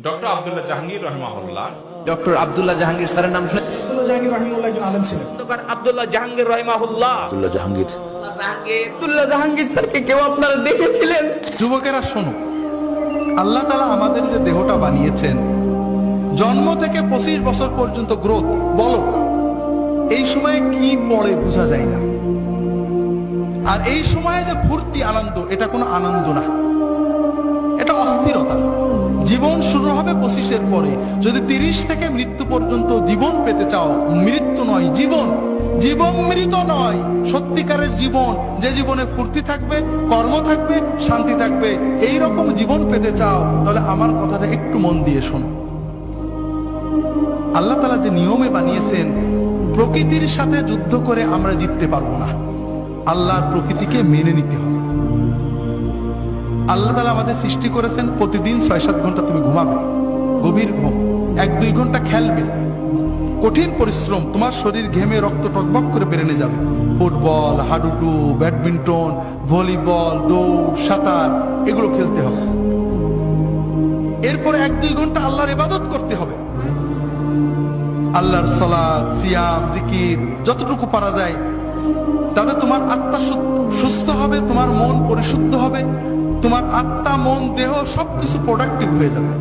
Doctor Abdullah Jahangir রহমাহুল্লাহ। Doctor Abdullah Jahangir স্যারের নাম শুনে আব্দুল্লাহ জাহাঙ্গীর রাহিমাহুল্লাহ একজন আলেম ছিলেন। আব্দুল্লাহ জাহাঙ্গীর রহিমাহুল্লাহ। আব্দুল্লাহ জাহাঙ্গীর আব্দুল্লাহ জাহাঙ্গীর স্যারকে কেউ আপনারা দেখেছিলেন? যুবকেরা শোনো, আল্লাহ তাআলা আমাদের যে দেহটা বানিয়েছেন, জন্ম থেকে 25 বছর পর্যন্ত গ্রোথ বলো, এই সময়ে কি পড়ে বোঝা যায় না। আর এই সময়ে যে ফুর্তি আনন্দ, এটা কোনো আনন্দ না, এটা অস্থিরতা। জীবন শুরু হবে 25-এর পরে। যদি 30 থেকে মৃত্যু পর্যন্ত জীবন পেতে চাও, মৃত্যু নয় জীবন, জীবন মৃত নয়, সত্যিকারের জীবন, যে জীবনে ফুর্তি থাকবে, কর্ম থাকবে, শান্তি থাকবে, এই রকম জীবন পেতে চাও, তাহলে আমার কথাটা একটু মন দিয়ে শোনো। আল্লাহ তাআলা যে নিয়মে বানিয়েছেন, প্রকৃতির সাথে যুদ্ধ করে আমরা জিততে পারবো না, আল্লাহর প্রকৃতিকে মেনে নিতে হবে। আল্লাহ তাআলা আমাদের সৃষ্টি করেছেন, প্রতিদিন 6-7 ঘন্টা তুমি ঘুমাবে, গভীর ঘুম, 1-2 ঘন্টা খেলবে, কঠিন পরিশ্রম, তোমার শরীর ঘেমে রক্ত টকবক করে বেরেনে যাবে। ফুটবল, হাডুডু, ব্যাডমিন্টন, ভলিবল, দৌড়, সাঁতার, এগুলো খেলতে হবে। এরপর 1-2 ঘন্টা আল্লাহর ইবাদত করতে হবে, আল্লাহর সালাত, সিয়াম, জিকির, যতটুকু পারা যায়। তাতে তোমার আত্মা সুস্থ হবে, তোমার মন পরিশুদ্ধ হবে, তোমার আত্মা, মন, দেহ সবকিছু প্রোডাক্টিভ হয়ে যাবে।